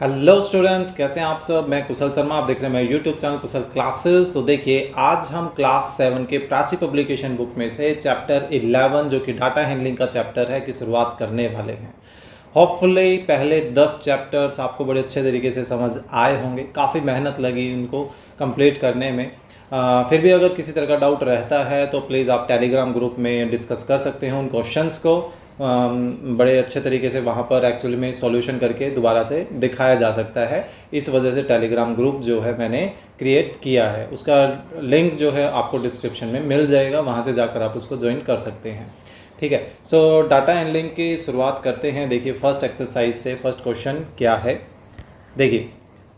Hello students, कैसे हैं आप सब। मैं कुशल शर्मा, आप देख रहे हैं मेरे यूट्यूब चैनल कुशल क्लासेस। तो देखिए, आज हम क्लास 7 के प्राची पब्लिकेशन बुक में से चैप्टर 11 जो कि डाटा हैंडलिंग का चैप्टर है की शुरुआत करने वाले हैं। होपफुली पहले 10 चैप्टर्स आपको बड़े अच्छे तरीके से समझ आए होंगे। काफ़ी मेहनत लगी इनको कंप्लीट करने में। फिर भी अगर किसी तरह का डाउट रहता है तो प्लीज़ आप टेलीग्राम ग्रुप में डिस्कस कर सकते हैं उन क्वेश्चंस को। बड़े अच्छे तरीके से वहाँ पर एक्चुअली में सॉल्यूशन करके दोबारा से दिखाया जा सकता है। इस वजह से टेलीग्राम ग्रुप जो है मैंने क्रिएट किया है, उसका लिंक जो है आपको डिस्क्रिप्शन में मिल जाएगा, वहाँ से जाकर आप उसको ज्वाइन कर सकते हैं। ठीक है, सो डाटा हैंडलिंग की शुरुआत करते हैं। देखिए, फर्स्ट एक्सरसाइज से फर्स्ट क्वेश्चन क्या है। देखिए,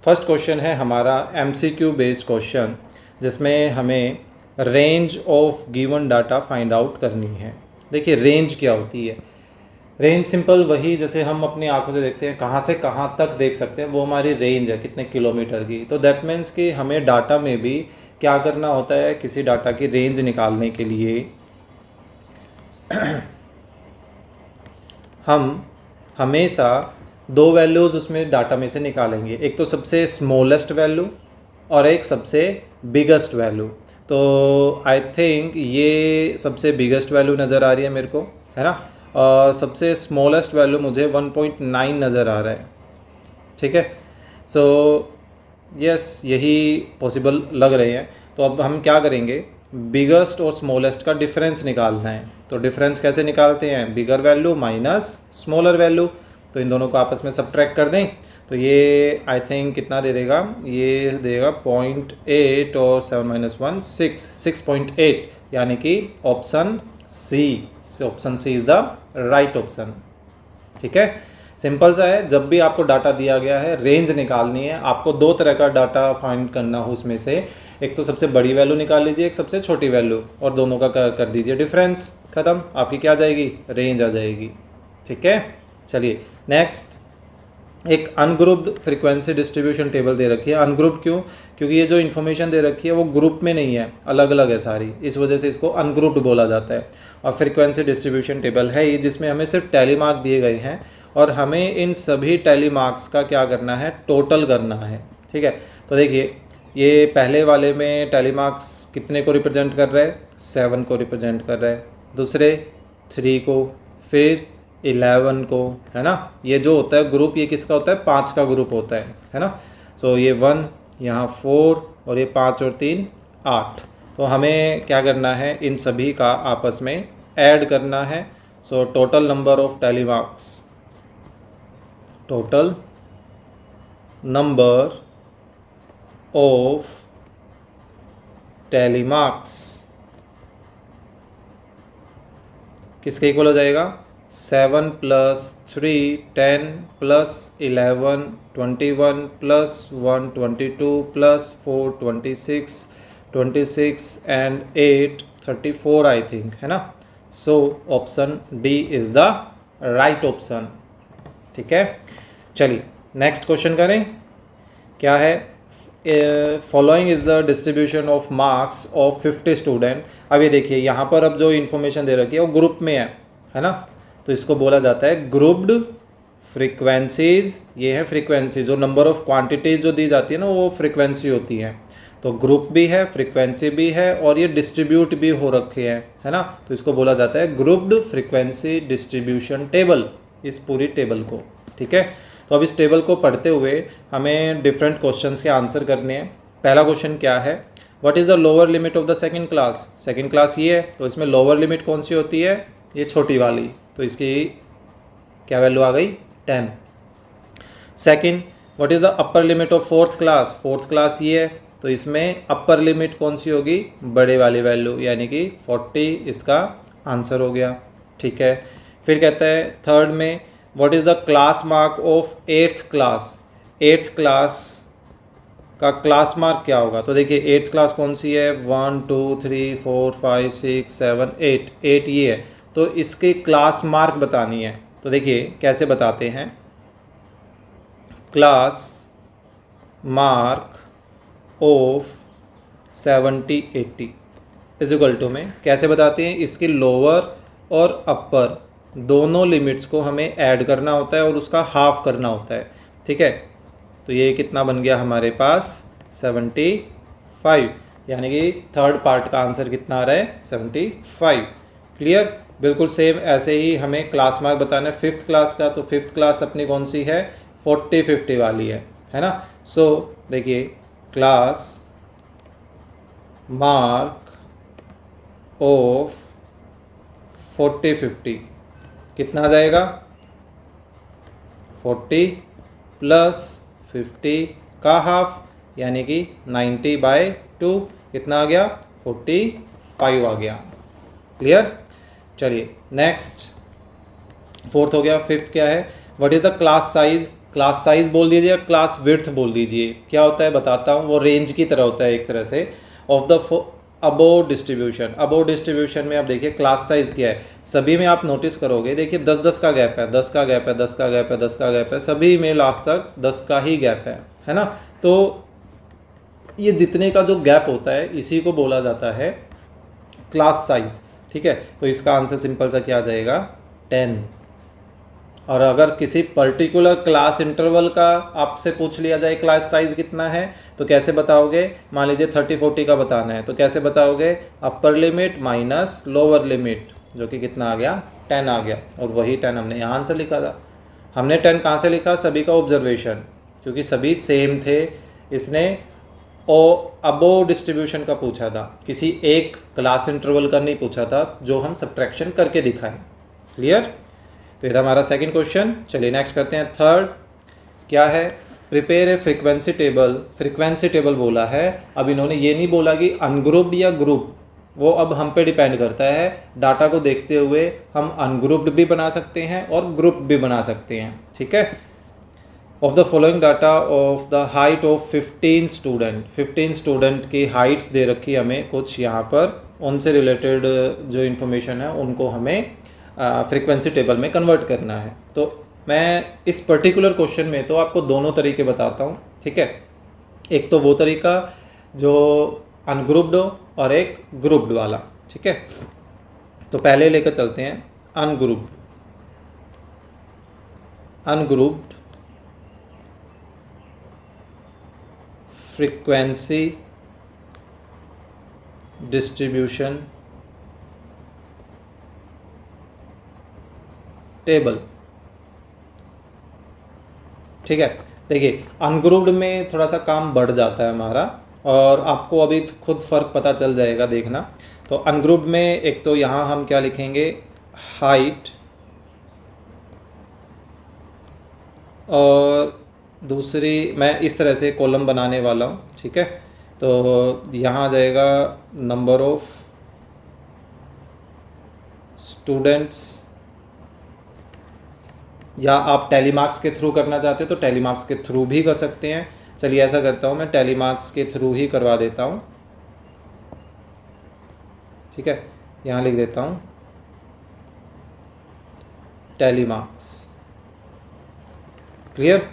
फर्स्ट क्वेश्चन है हमारा MCQ बेस्ड क्वेश्चन, जिसमें हमें range of given data find out करनी है। देखिए, रेंज क्या होती है। रेंज सिंपल वही जैसे हम अपनी आंखों से देखते हैं, कहाँ से कहाँ तक देख सकते हैं, वो हमारी रेंज है कितने किलोमीटर की। तो दैट मीन्स कि हमें डाटा में भी क्या करना होता है, किसी डाटा की रेंज निकालने के लिए हम हमेशा दो वैल्यूज़ उसमें डाटा में से निकालेंगे। एक तो सबसे स्मॉलेस्ट वैल्यू और एक सबसे बिगेस्ट वैल्यू। तो आई थिंक ये सबसे बिगेस्ट वैल्यू नज़र आ रही है मेरे को, है ना। और सबसे स्मॉलेस्ट वैल्यू मुझे 1.9 नज़र आ रहा है। ठीक है, सो यस, यही पॉसिबल लग रहे हैं। तो अब हम क्या करेंगे, बिगेस्ट और स्मॉलेस्ट का डिफरेंस निकालना है। तो डिफरेंस कैसे निकालते हैं, बिगर वैल्यू माइनस स्मॉलर वैल्यू। तो इन दोनों को आपस में सब्ट्रैक्ट कर दें तो ये आई थिंक कितना दे देगा, ये देगा 0.8 और 7 - 1 6.8, यानी कि option C is the right option. ठीक है, सिंपल सा है। जब भी आपको डाटा दिया गया है, रेंज निकालनी है, आपको दो तरह का डाटा फाइंड करना हो उसमें से। एक तो सबसे बड़ी वैल्यू निकाल लीजिए, एक सबसे छोटी वैल्यू, और दोनों का कर दीजिए डिफरेंस, ख़त्म। आपकी क्या आ जाएगी, रेंज आ जाएगी। ठीक है, चलिए नेक्स्ट। एक अनग्रुप्ड फ्रीक्वेंसी डिस्ट्रीब्यूशन टेबल दे रखी है। अनग्रुप्ड क्यों, क्योंकि ये जो इन्फॉर्मेशन दे रखी है वो ग्रुप में नहीं है, अलग अलग है सारी, इस वजह से इसको अनग्रुप्ड बोला जाता है। और फ्रीक्वेंसी डिस्ट्रीब्यूशन टेबल है ये, जिसमें हमें सिर्फ टैली मार्क दिए गए हैं और हमें इन सभी टैली मार्क्स का क्या करना है, टोटल करना है। ठीक है, तो देखिए, ये पहले वाले में टैली मार्क्स कितने को रिप्रेजेंट कर रहा है, 7 को रिप्रेजेंट कर रहा है, दूसरे 3 को, फिर 11 को, है ना। ये जो होता है ग्रुप, ये किसका होता है, 5 का ग्रुप होता है ना। सो ये 1, यहाँ 4 और ये 5 और 3 8। तो हमें क्या करना है, इन सभी का आपस में ऐड करना है। So total number of tally marks, total number of tally marks किसके इक्वल हो जाएगा, 7 + 3 10 + 11 21 + 1 22 + 4 26 एंड 8 34 आई थिंक, है ना। So option D is the right option. ठीक है, चलिए नेक्स्ट क्वेश्चन करें। क्या है, following is the distribution of marks of 50 student. अब ये देखिए, यहाँ पर अब जो इन्फॉर्मेशन दे रखी है वो ग्रुप में है ना। तो इसको बोला जाता है ग्रुप्ड फ्रीक्वेंसीज। ये है फ्रीक्वेंसी, जो नंबर ऑफ क्वांटिटीज़ जो दी जाती है ना, वो फ्रीक्वेंसी होती है। तो ग्रुप भी है, फ्रीक्वेंसी भी है, और ये डिस्ट्रीब्यूट भी हो रखे हैं, है ना। तो इसको बोला जाता है ग्रुप्ड फ्रीक्वेंसी डिस्ट्रीब्यूशन टेबल, इस पूरी टेबल को। ठीक है, तो अब इस टेबल को पढ़ते हुए हमें डिफरेंट क्वेश्चंस के आंसर करने हैं। पहला क्वेश्चन क्या है, what is the lower limit of the second class. Second class ये है, तो इसमें लोअर लिमिट कौन सी होती है, ये छोटी वाली, तो इसकी क्या वैल्यू आ गई, 10। Second, what is the upper limit of fourth class. Fourth class ये है, तो इसमें अपर लिमिट कौन सी होगी, बड़े वाली वैल्यू, यानी कि 40 इसका आंसर हो गया। ठीक है, फिर कहता है थर्ड में, what is the class mark of 8th class. 8th class का क्लास मार्क क्या होगा। तो देखिए, 8th क्लास कौन सी है, 1 2 3 4 5 6 7 8, 8 ये है। तो इसके क्लास मार्क बतानी है। तो देखिए कैसे बताते हैं, class mark of 70 80 is equal to में कैसे बताते हैं, इसकी लोअर और अपर दोनों लिमिट्स को हमें ऐड करना होता है और उसका हाफ करना होता है। ठीक है, तो ये कितना बन गया हमारे पास 75, यानी कि थर्ड पार्ट का आंसर कितना आ रहा है 75। क्लियर। बिल्कुल सेम ऐसे ही हमें क्लास मार्क बताना है फिफ्थ क्लास का, तो फिफ्थ क्लास अपनी कौन सी है 40-50 वाली है ना। सो देखिए क्लास मार्क ऑफ 40-50 कितना आ जाएगा 40 प्लस 50 का हाफ, यानी कि 90/2 कितना आ गया 45 आ गया। क्लियर। चलिए नेक्स्ट, फोर्थ हो गया। फिफ्थ क्या है, what is the class size. Class size बोल दीजिए, क्लास विड्थ बोल दीजिए। क्या होता है बताता हूँ, वो रेंज की तरह होता है एक तरह से of the above distribution. Above distribution में आप देखिए क्लास साइज क्या है, सभी में आप नोटिस करोगे, देखिए 10-10 का गैप है, 10 का गैप है, 10 का गैप है, 10 का गैप है, सभी में लास्ट तक 10 का ही गैप है ना। तो ये जितने का जो गैप होता है इसी को बोला जाता है क्लास साइज। ठीक है, तो इसका आंसर सिंपल सा क्या आ जाएगा 10। और अगर किसी पर्टिकुलर क्लास इंटरवल का आपसे पूछ लिया जाए क्लास साइज कितना है, तो कैसे बताओगे। मान लीजिए 30-40 का बताना है, तो कैसे बताओगे, upper limit minus lower limit, जो कि कितना आ गया 10 आ गया। और वही 10 हमने यहाँ आंसर लिखा था। हमने 10 कहाँ से लिखा, सभी का ऑब्जर्वेशन, क्योंकि सभी सेम थे। इसने अबोव डिस्ट्रीब्यूशन का पूछा था, किसी एक क्लास इंटरवल का नहीं पूछा था, जो हम सब्ट्रैक्शन करके दिखाएं। क्लियर। तो ये था हमारा सेकंड क्वेश्चन। चलिए नेक्स्ट करते हैं। थर्ड क्या है, prepare a frequency table. Frequency table बोला है, अब इन्होंने ये नहीं बोला कि अनग्रुप्ड या ग्रुप, वो अब हम पे डिपेंड करता है। डाटा को देखते हुए हम अनग्रुप्ड भी बना सकते हैं और ग्रुप भी बना सकते हैं। ठीक है। Of the following data of the height of 15 student. 15 student की हाइट्स दे रखी हमें कुछ यहाँ पर, उनसे रिलेटेड जो इन्फॉर्मेशन है उनको हमें फ्रीक्वेंसी टेबल में कन्वर्ट करना है। तो मैं इस पर्टिकुलर क्वेश्चन में तो आपको दोनों तरीके बताता हूँ। ठीक है, एक तो वो तरीका जो अनग्रुप्ड हो और एक ग्रुप्ड वाला। ठीक है, तो पहले लेकर चलते हैं ungrouped. Ungrouped frequency distribution table. ठीक है, देखिए अनग्रुप्ड में थोड़ा सा काम बढ़ जाता है हमारा, और आपको अभी खुद फ़र्क पता चल जाएगा, देखना। तो अनग्रुप्ड में एक तो यहाँ हम क्या लिखेंगे, हाइट, और दूसरी मैं इस तरह से कॉलम बनाने वाला हूँ। ठीक है, तो यहाँ आ जाएगा नंबर ऑफ स्टूडेंट्स, या आप टेलीमार्क्स के थ्रू करना चाहते हो तो टेलीमार्क्स के थ्रू भी कर सकते हैं। चलिए ऐसा करता हूँ, मैं टेलीमार्क्स के थ्रू ही करवा देता हूँ। ठीक है, यहाँ लिख देता हूँ टेलीमार्क्स। क्लियर।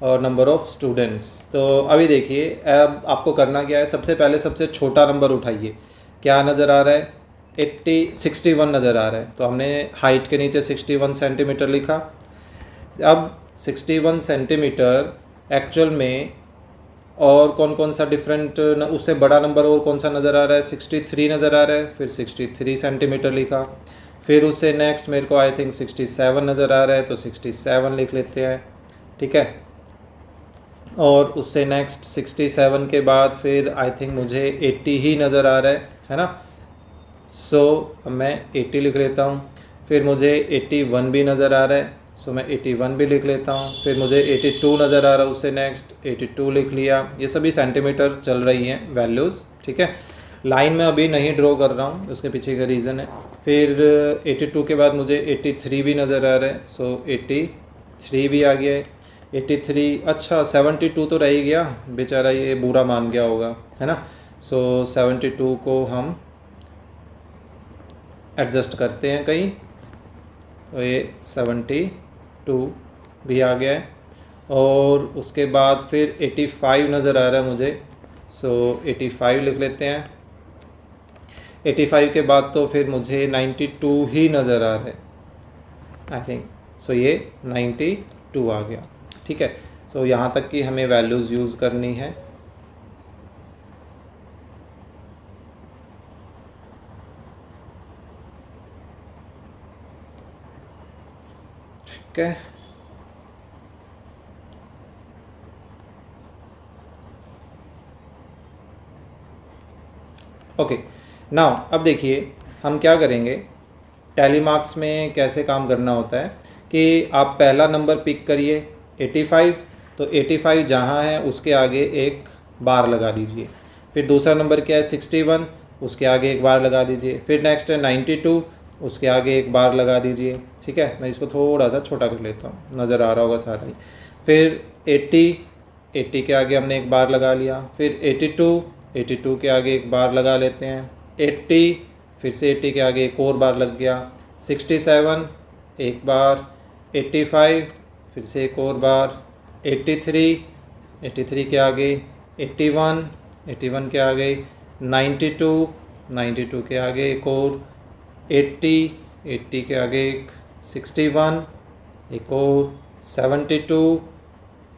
और नंबर ऑफ स्टूडेंट्स, तो अभी देखिए अब आपको करना क्या है, सबसे पहले सबसे छोटा नंबर उठाइए। क्या नज़र आ रहा है 61 नज़र आ रहा है, तो हमने हाइट के नीचे 61 सेंटीमीटर लिखा। अब 61 सेंटीमीटर एक्चुअल में और कौन कौन सा डिफरेंट, उससे बड़ा नंबर और कौन सा नज़र आ रहा है, 63 नज़र आ रहा है, फिर 63 सेंटीमीटर लिखा। फिर उससे नेक्स्ट मेरे को आई थिंक 67 नज़र आ रहा है, तो 67 लिख लेते हैं। ठीक है, और उससे नेक्स्ट 67 के बाद फिर आई थिंक मुझे 80 ही नज़र आ रहा है ना। सो मैं 80 लिख लेता हूँ। फिर मुझे 81 भी नज़र आ रहा है, सो मैं 81 भी लिख लेता हूँ। फिर मुझे 82 नज़र आ रहा है, उससे नेक्स्ट 82 लिख लिया। ये सभी सेंटीमीटर चल रही हैं वैल्यूज़। ठीक है, लाइन में अभी नहीं ड्रॉ कर रहा हूँ, उसके पीछे का रीज़न है। फिर 82 के बाद मुझे 83 भी नज़र आ रहा है, सो 83 भी आ गया है। 83, अच्छा 72 तो रह ही गया, बेचारा ये बुरा मान गया होगा, है ना। सो 72 को हम एडजस्ट करते हैं कहीं, तो ये 72 भी आ गया है। और उसके बाद फिर 85 नज़र आ रहा है मुझे, सो 85 लिख लेते हैं। 85 के बाद तो फिर मुझे 92 ही नज़र आ रहा है आई थिंक, सो ये 92 आ गया। ठीक है, सो यहाँ तक की हमें वैल्यूज़ यूज़ करनी है। ठीक है, ओके। नाउ अब देखिए हम क्या करेंगे, टैली मार्क्स में कैसे काम करना होता है कि आप पहला नंबर पिक करिए 85, तो 85 जहाँ है उसके आगे एक बार लगा दीजिए। फिर दूसरा नंबर क्या है 61, उसके आगे एक बार लगा दीजिए। फिर नेक्स्ट है 92, उसके आगे एक बार लगा दीजिए। ठीक है, मैं इसको थोड़ा सा छोटा कर लेता हूँ, नज़र आ रहा होगा सारा ही। फिर 80 के आगे हमने एक बार लगा लिया। फिर 82 के आगे एक बार लगा लेते हैं। 80, फिर से 80 के आगे एक और बार लग गया। 67 एक बार। 85 फिर से एक और बार। 83 के आगे 81 के आगे 92 के आगे एक और 80 के आगे एक 61 एक और 72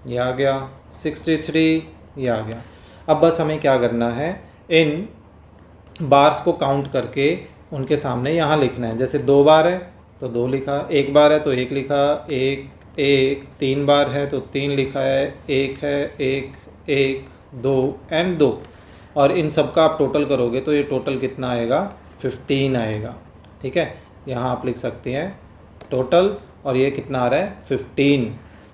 ये आ गया, 63 ये आ गया। अब बस हमें क्या करना है, इन बार्स को काउंट करके उनके सामने यहाँ लिखना है। जैसे 2 बार है तो 2 लिखा, 1 बार है तो 1 लिखा, 1 3 बार है तो 3 लिखा है, 1 है 1 2 एंड 2। और इन सब का आप टोटल करोगे तो ये टोटल कितना आएगा, 15 आएगा। ठीक है, यहाँ आप लिख सकते हैं टोटल, और ये कितना आ रहा है 15,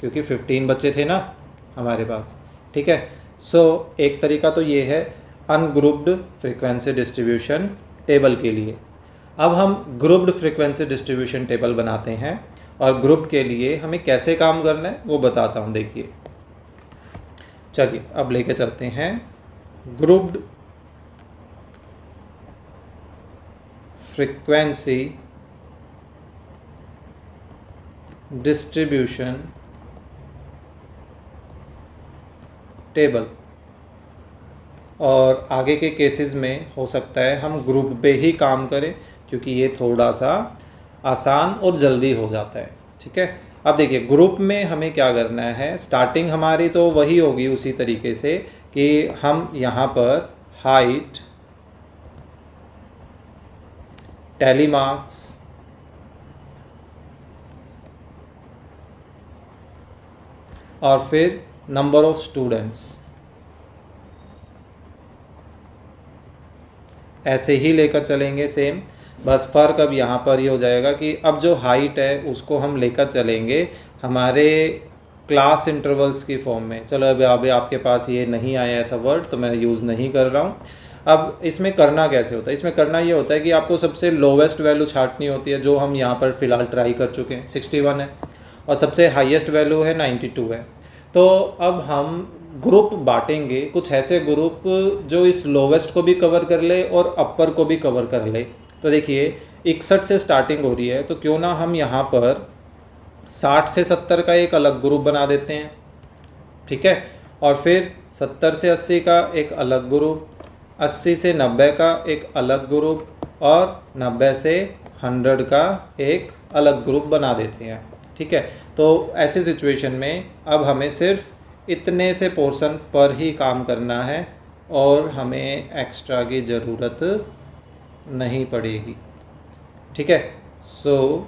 क्योंकि 15 बच्चे थे ना हमारे पास। ठीक है, सो एक तरीका तो ये है अनग्रुप्ड फ्रीक्वेंसी डिस्ट्रीब्यूशन टेबल के लिए। अब हम ग्रुप्ड फ्रीक्वेंसी डिस्ट्रीब्यूशन टेबल बनाते हैं, और ग्रुप के लिए हमें कैसे काम करना है वो बताता हूँ। देखिए, चलिए अब लेके चलते हैं ग्रुप्ड फ्रीक्वेंसी डिस्ट्रीब्यूशन टेबल। और आगे के केसेस में हो सकता है हम ग्रुप पे ही काम करें, क्योंकि ये थोड़ा सा आसान और जल्दी हो जाता है। ठीक है, अब देखिए ग्रुप में हमें क्या करना है, स्टार्टिंग हमारी तो वही होगी उसी तरीके से कि हम यहाँ पर हाइट, टैली मार्क्स, और फिर नंबर ऑफ स्टूडेंट्स ऐसे ही लेकर चलेंगे सेम। बस फ़र्क अब यहाँ पर ये हो जाएगा कि अब जो हाइट है उसको हम लेकर चलेंगे हमारे क्लास इंटरवल्स की फॉर्म में। चलो अभी आपके पास ये नहीं आया ऐसा वर्ड, तो मैं यूज़ नहीं कर रहा हूँ। अब इसमें करना कैसे होता है, इसमें करना ये होता है कि आपको सबसे लोवेस्ट वैल्यू छांटनी होती है, जो हम यहाँ पर फ़िलहाल ट्राई कर चुके हैं 61 है, और सबसे हाईएस्ट वैल्यू है 92 है। तो अब हम ग्रुप बांटेंगे, कुछ ऐसे ग्रुप जो इस लोवेस्ट को भी कवर कर ले और अपर को भी कवर कर ले। तो देखिए 61 से स्टार्टिंग हो रही है, तो क्यों ना हम यहाँ पर 60 से 70 का एक अलग ग्रुप बना देते हैं। ठीक है, और फिर 70 से 80 का एक अलग ग्रुप, 80 से 90 का एक अलग ग्रुप, और 90 से 100 का एक अलग ग्रुप बना देते हैं। ठीक है, तो ऐसी सिचुएशन में अब हमें सिर्फ इतने से पोर्शन पर ही काम करना है, और हमें एक्स्ट्रा की ज़रूरत नहीं पड़ेगी। ठीक है, सो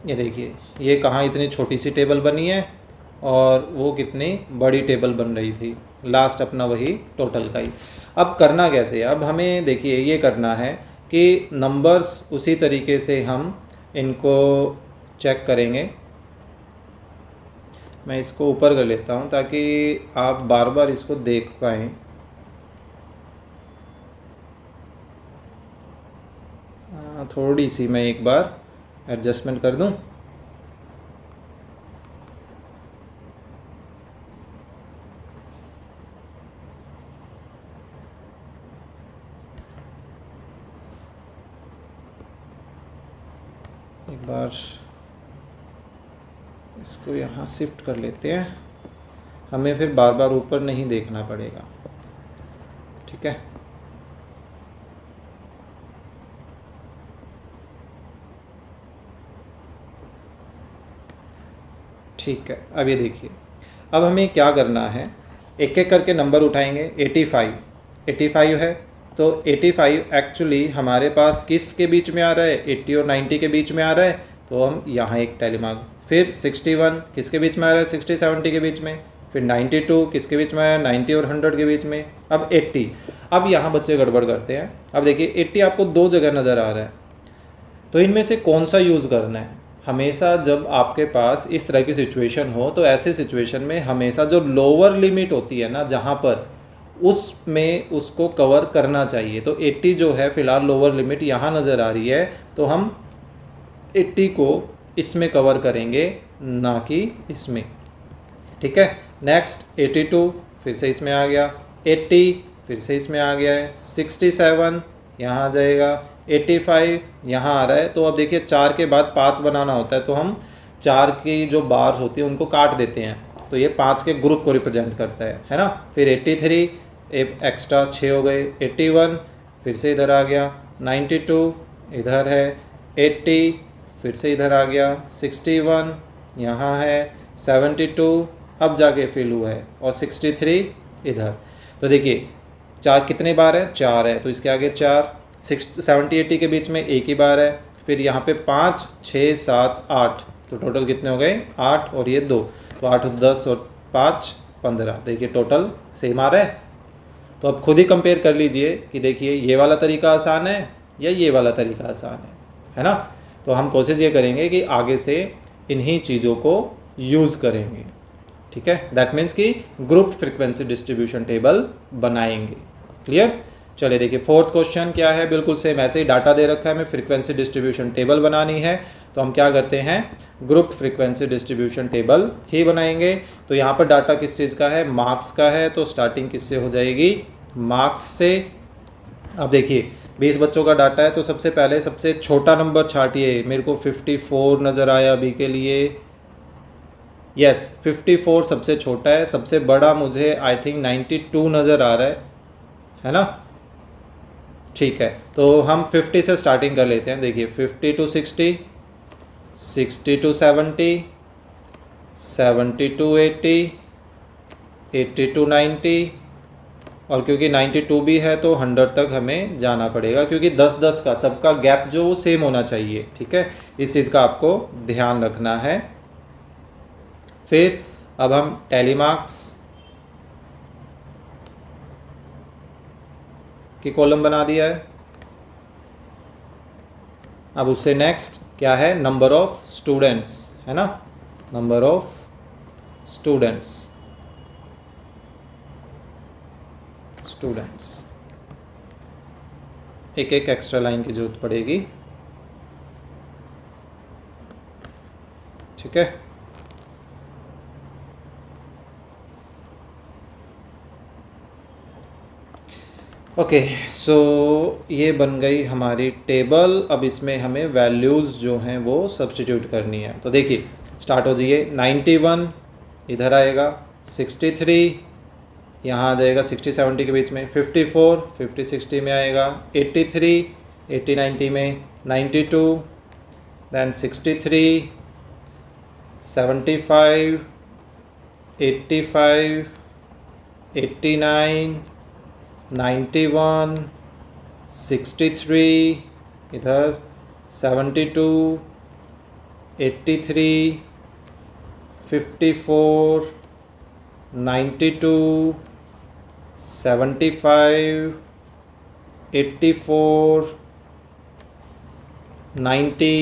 ये देखिए ये कहाँ इतनी छोटी सी टेबल बनी है, और वो कितनी बड़ी टेबल बन रही थी। लास्ट अपना वही टोटल का ही। अब करना कैसे है, अब हमें देखिए ये करना है कि नंबर्स उसी तरीके से हम इनको चेक करेंगे। मैं इसको ऊपर कर लेता हूँ ताकि आप बार बार इसको देख पाएँ। थोड़ी सी मैं एक बार एडजस्टमेंट कर दूँ। एक बार इसको यहाँ शिफ्ट कर लेते हैं, हमें फिर बार बार ऊपर नहीं देखना पड़ेगा। ठीक है, ठीक है, अब ये देखिए, अब हमें क्या करना है, एक एक करके नंबर उठाएंगे। 85 है, तो 85 एक्चुअली हमारे पास किस के बीच में आ रहा है, 80 और 90 के बीच में आ रहा है, तो हम यहाँ एक टैली मार्क। फिर 61 किसके बीच में आ रहा है, 60 70 के बीच में। फिर 92 किसके बीच में आ रहा है, 90 और 100 के बीच में। अब 80, अब यहाँ बच्चे गड़बड़ करते हैं। अब देखिए 80 आपको दो जगह नज़र आ रहा है, तो इनमें से कौन सा यूज़ करना है। हमेशा जब आपके पास इस तरह की सिचुएशन हो, तो ऐसे सिचुएशन में हमेशा जो लोअर लिमिट होती है ना, जहाँ पर उसमें उसको कवर करना चाहिए। तो 80 जो है फ़िलहाल लोअर लिमिट यहाँ नज़र आ रही है, तो हम 80 को इसमें कवर करेंगे, ना कि इसमें। ठीक है, नेक्स्ट 82 फिर से इसमें आ गया, 80 फिर से इसमें आ गया है, 67 यहाँ आ जाएगा, 85 यहाँ आ रहा है। तो अब देखिए 4 के बाद 5 बनाना होता है, तो हम 4 की जो बार्स होती है उनको काट देते हैं, तो ये 5 के ग्रुप को रिप्रेजेंट करता है ना। फिर 83 एक एक्स्ट्रा 6 हो गए, 81 फिर से इधर आ गया, 92 इधर है, 80 फिर से इधर आ गया, 61 यहाँ है, 72 अब जाके फिल हुआ है, और 63 इधर। तो देखिए 4 कितने बार है, 4 है, तो इसके आगे 4, 70 80 के बीच में एक ही बार है। फिर यहाँ पे 5 6 7 8, तो टोटल कितने हो गए, 8 और ये 2, तो 8 10 और 5 15। देखिए टोटल सेम आ रहा है। तो अब खुद ही कंपेयर कर लीजिए कि देखिए ये वाला तरीका आसान है या ये वाला तरीका आसान है ना। तो हम कोशिश ये करेंगे कि आगे से इन्हीं चीज़ों को यूज़ करेंगे। ठीक है, दैट मीन्स कि ग्रुप फ्रीक्वेंसी डिस्ट्रीब्यूशन टेबल बनाएंगे। क्लियर। चलिए देखिए फोर्थ क्वेश्चन क्या है, बिल्कुल सेम ऐसे ही डाटा दे रखा है, हमें फ्रीक्वेंसी डिस्ट्रीब्यूशन टेबल बनानी है। तो हम क्या करते हैं, ग्रुप फ्रीक्वेंसी डिस्ट्रीब्यूशन टेबल ही बनाएंगे। तो यहाँ पर डाटा किस चीज़ का है, मार्क्स का है, तो स्टार्टिंग किससे हो जाएगी, मार्क्स से। अब देखिए 20 बच्चों का डाटा है, तो सबसे पहले सबसे छोटा नंबर छाटिए। मेरे को 54 नज़र आया अभी के लिए, यस 54 सबसे छोटा है। सबसे बड़ा मुझे आई थिंक 92 नज़र आ रहा है ना। ठीक है, तो हम 50 से स्टार्टिंग कर लेते हैं। देखिए 50 to 60, 60 to 70, 70 to 80, 80 to 90, और क्योंकि 92 भी है तो 100 तक हमें जाना पड़ेगा, क्योंकि 10-10 का सबका गैप जो सेम होना चाहिए। ठीक है, इस चीज़ का आपको ध्यान रखना है। फिर अब हम टैली मार्क्स की कॉलम बना दिया है। अब उससे नेक्स्ट क्या है, नंबर ऑफ स्टूडेंट्स, है ना, नंबर ऑफ स्टूडेंट्स, एक एक एक्स्ट्रा लाइन की जरूरत पड़ेगी। ठीक है, ओके सो ये बन गई हमारी टेबल। अब इसमें हमें वैल्यूज़ जो हैं वो सब्स्टिट्यूट करनी है। तो देखिए स्टार्ट हो जाइए, 91 इधर आएगा, 63 यहाँ आ जाएगा 60 70 के बीच में, 54 50 60 में आएगा, 83 80 90 में, 92 दैन 63 75 85 89 91 63 इधर, 72 83 54 92 75 84 90।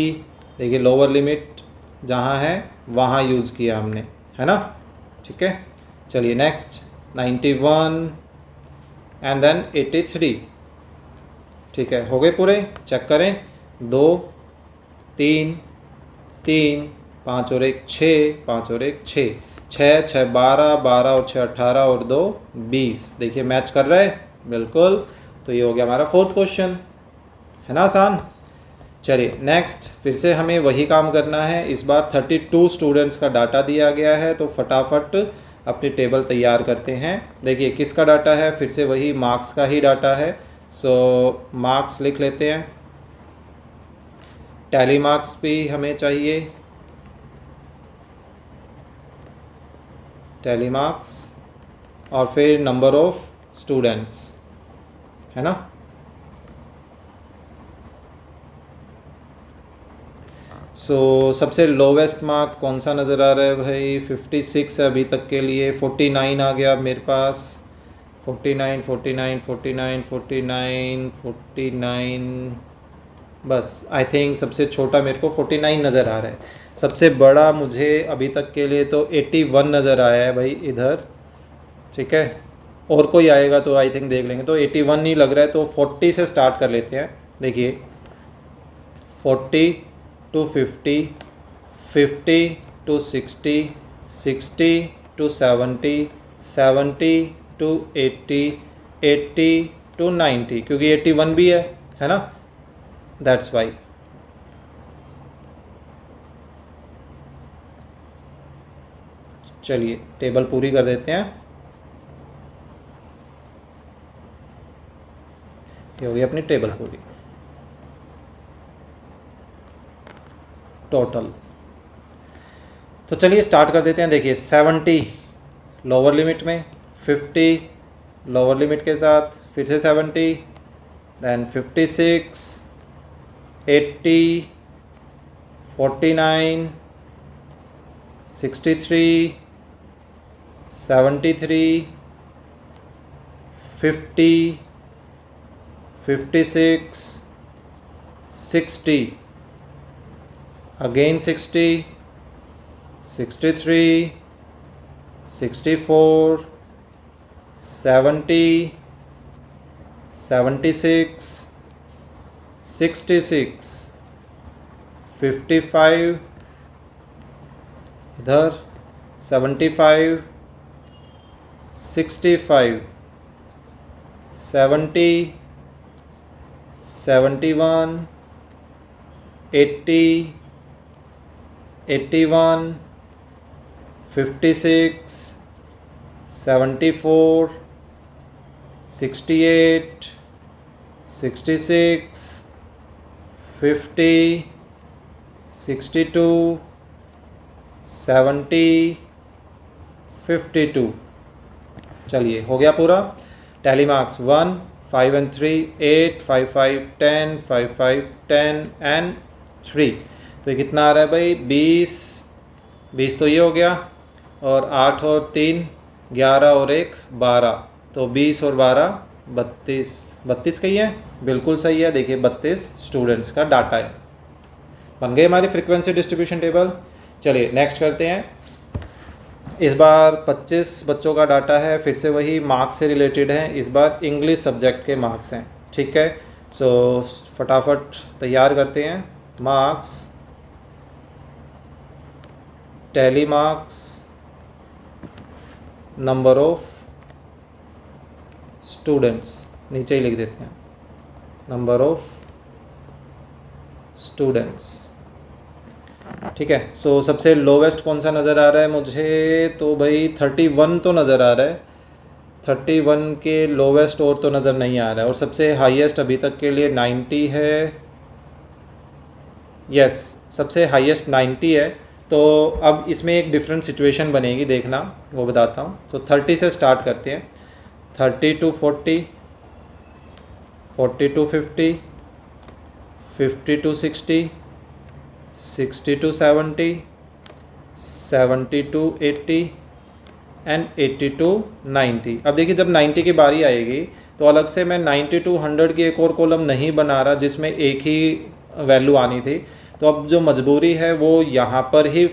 देखिए लोअर लिमिट जहाँ है वहाँ यूज़ किया हमने, है ना। ठीक है, चलिए नेक्स्ट 91 एंड देन 83। ठीक है, हो गए पूरे, चेक करें, 2 3 3 5 और 1 6, 5 और 1 6, 6 6 12 12 और 6 18 और 2 20। देखिए मैच कर रहा है बिल्कुल। तो ये हो गया हमारा फोर्थ क्वेश्चन, है ना, आसान। चलिए नेक्स्ट फिर से हमें वही काम करना है। इस बार 32 स्टूडेंट्स का डाटा दिया गया है, तो फटाफट अपनी टेबल तैयार करते हैं। देखिए किसका डाटा है, फिर से वही मार्क्स का ही डाटा है। सो मार्क्स लिख लेते हैं, टैली मार्क्स भी हमें चाहिए। टैली मार्क्स और फिर नंबर ऑफ स्टूडेंट्स, है ना। सबसे लोवेस्ट मार्क कौन सा नज़र आ रहा है भाई? 56 है अभी तक के लिए। 49 आ गया मेरे पास। 49 49 49 49 49, बस आई थिंक सबसे छोटा मेरे को 49 नज़र आ रहा है। सबसे बड़ा मुझे अभी तक के लिए तो 81 नज़र आया है भाई इधर, ठीक है। और कोई आएगा तो आई थिंक देख लेंगे। तो 81 नहीं लग रहा है, तो 40 से स्टार्ट कर लेते हैं। देखिए 40 to 50, 50 to 60, 60 to 70, 70 to 80, 80 to 90, क्योंकि 81 भी है ना, दैट्स वाई। चलिए टेबल पूरी कर देते हैं। ये हो गई अपनी टेबल पूरी। टोटल तो चलिए स्टार्ट कर देते हैं। देखिए 70 लोअर लिमिट में, 50 लोअर लिमिट के साथ, फिर से 70, देन 56, 80, 49, 63, 73, 50, 56, 60, again 60, 63, 64, 70, 76, 66, 55, इधर 75, 65, 70, 71, 80, 81, 56, 74, 68, 66, 50, 62, 70, 52। चलिए हो गया पूरा। Tally marks 1, 5 and 3, 8, 5, 5, 10, 5, 5, 10 and 3। तो ये कितना आ रहा है भाई? 20 तो ये हो गया, और 8 और 3 11 और 1 12, तो 20 और 12 32 कही है, बिल्कुल सही है। देखिए 32 स्टूडेंट्स का डाटा है। बन गई हमारी फ्रीक्वेंसी डिस्ट्रीब्यूशन टेबल। चलिए नेक्स्ट करते हैं। इस बार 25 बच्चों का डाटा है, फिर से वही मार्क्स से रिलेटेड है। इस बार इंग्लिश सब्जेक्ट के मार्क्स हैं, ठीक है। फटाफट तैयार करते हैं। Marks, tally marks, number of students, नीचे ही लिख देते हैं नंबर ऑफ स्टूडेंट्स, ठीक है। सबसे लोवेस्ट कौन सा नज़र आ रहा है मुझे? तो भाई 31 तो नज़र आ रहा है। 31 के लोवेस्ट और तो नज़र नहीं आ रहा है। और सबसे हाईएस्ट अभी तक के लिए 90 है। यस, सबसे हाईएस्ट 90 है। तो अब इसमें एक डिफरेंट सिचुएशन बनेगी, देखना, वो बताता हूँ। 30 से स्टार्ट करते हैं। 30 to 40, 40 to 50, 50 to 60, 60 to 70, 70 to 80 and 80 to 90। अब देखिए जब 90 की बारी आएगी तो अलग से मैं 90 to 100 की एक और कॉलम नहीं बना रहा जिसमें एक ही वैल्यू आनी थी। तो अब जो मजबूरी है वो यहाँ पर ही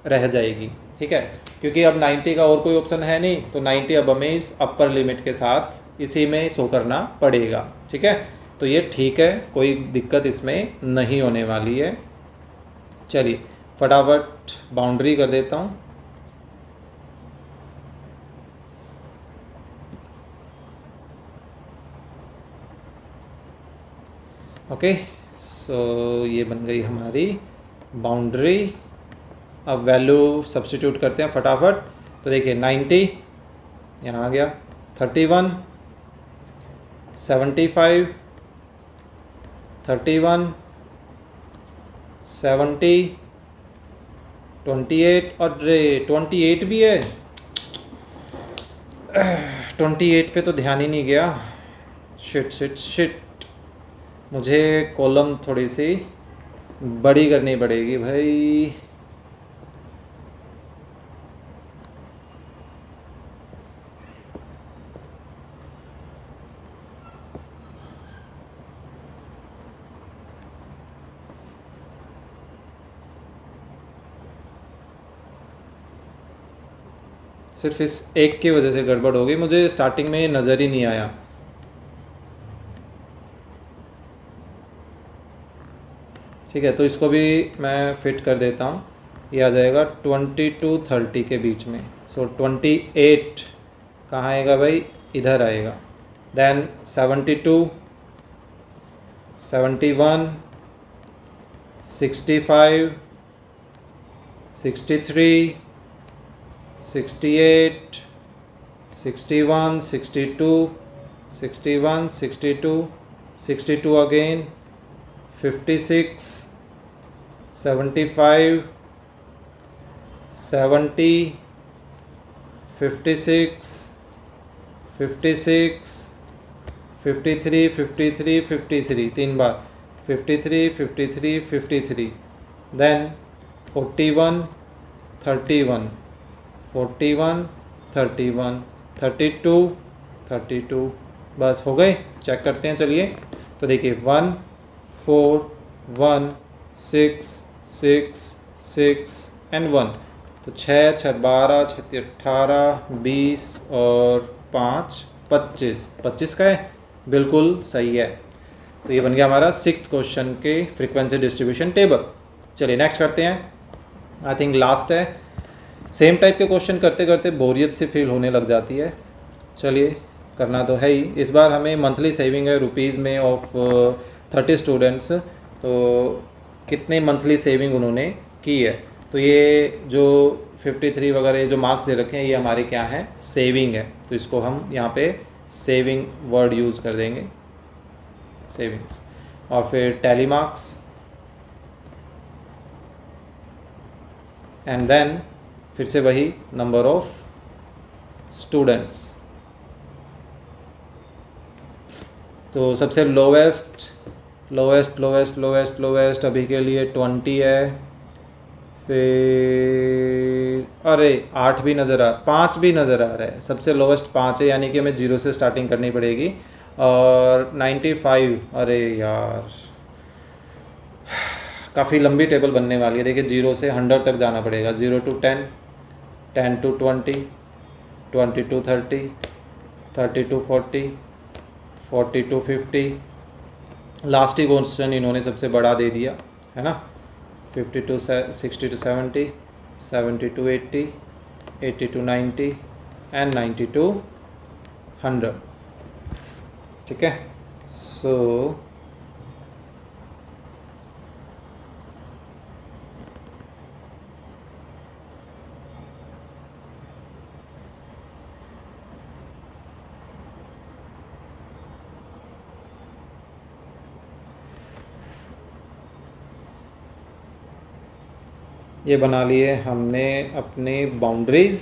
रह जाएगी, ठीक है, क्योंकि अब 90 का और कोई ऑप्शन है नहीं। तो 90 अब हमें इस अपर लिमिट के साथ इसी में शो करना पड़ेगा, ठीक है। तो ये ठीक है, कोई दिक्कत इसमें नहीं होने वाली है। चलिए फटाफट बाउंड्री कर देता हूँ। ओके, ये बन गई हमारी बाउंड्री। अब वैल्यू सब्स्टिट्यूट करते हैं फटाफट। तो देखिए 90 यहाँ आ गया, 31, 75, 31, 70, 28 और 28 भी है। 28 पे तो ध्यान ही नहीं गया। शिट शिट शिट, मुझे कॉलम थोड़ी सी बड़ी करनी पड़ेगी भाई। सिर्फ इस एक की वजह से गड़बड़ हो गई, मुझे स्टार्टिंग में नज़र ही नहीं आया। ठीक है, तो इसको भी मैं फिट कर देता हूँ। ये आ जाएगा 20 to 30 के बीच में। सो 28 कहाँ आएगा भाई, इधर आएगा। देन 72, 71, 65, 63, 68, 61, 62, 61, 62, 62 again, 56, 75, 70, 56, 56, 53, 53, 53 तीन बार, 53, 53, 53, देन 41, 31, 41, 31, 32, 32, बस हो गए। चेक करते हैं, चलिए। तो देखिए 1, 4, 1, 6, 6, 6 एंड 1, तो 6, 6, 12, 6, 18, 20 और 5, 25, 25 का है, बिल्कुल सही है। तो ये बन गया हमारा 6th क्वेश्चन के फ्रीक्वेंसी डिस्ट्रीब्यूशन टेबल। चलिए नेक्स्ट करते हैं, आई थिंक लास्ट है। सेम टाइप के क्वेश्चन करते करते बोरियत से फील होने लग जाती है। चलिए, करना तो है ही। इस बार हमें मंथली सेविंग है रुपीज़ में ऑफ 30 स्टूडेंट्स। तो कितने मंथली सेविंग उन्होंने की है, तो ये जो 53 वगैरह जो मार्क्स दे रखे हैं, ये हमारे क्या हैं, सेविंग है। तो इसको हम यहाँ पे सेविंग वर्ड यूज़ कर देंगे, सेविंग्स। और फिर टैली मार्क्स, एंड देन फिर से वही नंबर ऑफ स्टूडेंट्स। तो सबसे lowest lowest lowest lowest lowest अभी के लिए 20 है। फिर अरे 8 भी नज़र 5 भी नज़र आ रहा है। सबसे लोवेस्ट 5 है, यानी कि हमें 0 से स्टार्टिंग करनी पड़ेगी। और 95, अरे यार काफ़ी लंबी टेबल बनने वाली है। देखिए 0 से 100 तक जाना पड़ेगा। 0 to 10, 10 to 20, 20 to 30, 30 to 40, 40 to 50। Last he question इन्होंने सबसे बड़ा दे दिया है ना। 50 to 60 to 70, 70 to 80, 80 to 90 and 90 to 100। ठीक है, सो ये बना लिए हमने अपने बाउंड्रीज़।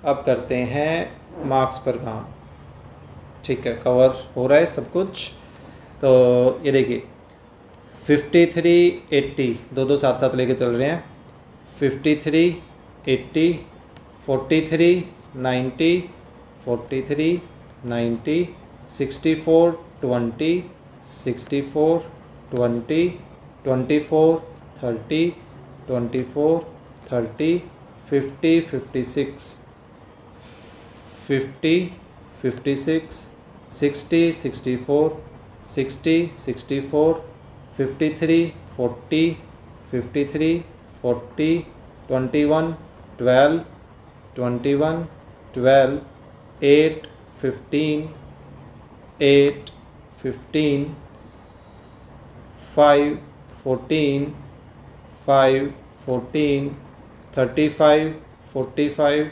अब करते हैं मार्क्स पर काम। ठीक है, कवर हो रहा है सब कुछ। तो ये देखिए 53, 80 दो साथ साथ लेके चल रहे हैं। 53, 80, 43, 90, 43, 90, 64, 20, 64, 20, 24, 30, 24, 30, 50, 56, 50, 56, 60, 64, 60, 64, 53, 40, 53, 40, 21, 12, 21, 12, 8, 15, 8, 15, 5, 14, 5, 14, 35, 45,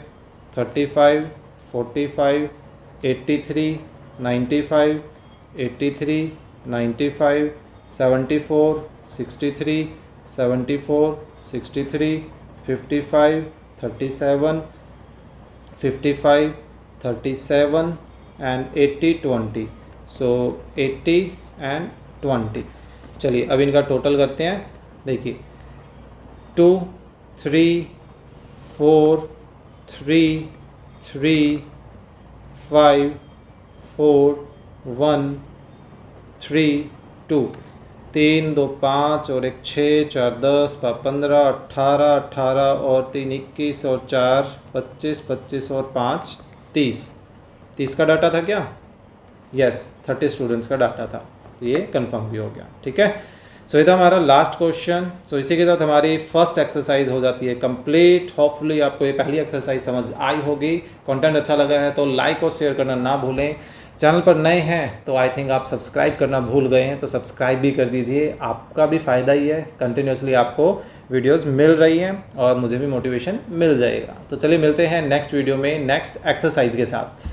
35, 45, 83, 95, 83, 95, 74, 63, 74, 63, 55, 37, 55, 37 and 80 20, सो 80 and 20। चलिए अब इनका टोटल करते हैं। देखिए 2 3 4 3 3 5 4 1 3 2, 3 2 5 और 1 6, 4 10, 15 18 18 और 3 21 और 4 25 25 और 5 30। 30 का डाटा था क्या? यस, 30 स्टूडेंट्स का डाटा था। तो ये कंफर्म भी हो गया। ठीक है, सो ये था हमारा लास्ट क्वेश्चन। सो इसी के साथ हमारी फर्स्ट एक्सरसाइज हो जाती है कंप्लीट। होपफुली आपको ये पहली एक्सरसाइज समझ आई होगी। कंटेंट अच्छा लगा है तो लाइक और शेयर करना ना भूलें। चैनल पर नए हैं तो आई थिंक आप सब्सक्राइब करना भूल गए हैं, तो सब्सक्राइब भी कर दीजिए, आपका भी फ़ायदा ही है। कंटिन्यूसली आपको वीडियोस मिल रही हैं और मुझे भी मोटिवेशन मिल जाएगा। तो चलिए मिलते हैं नेक्स्ट वीडियो में नेक्स्ट एक्सरसाइज के साथ।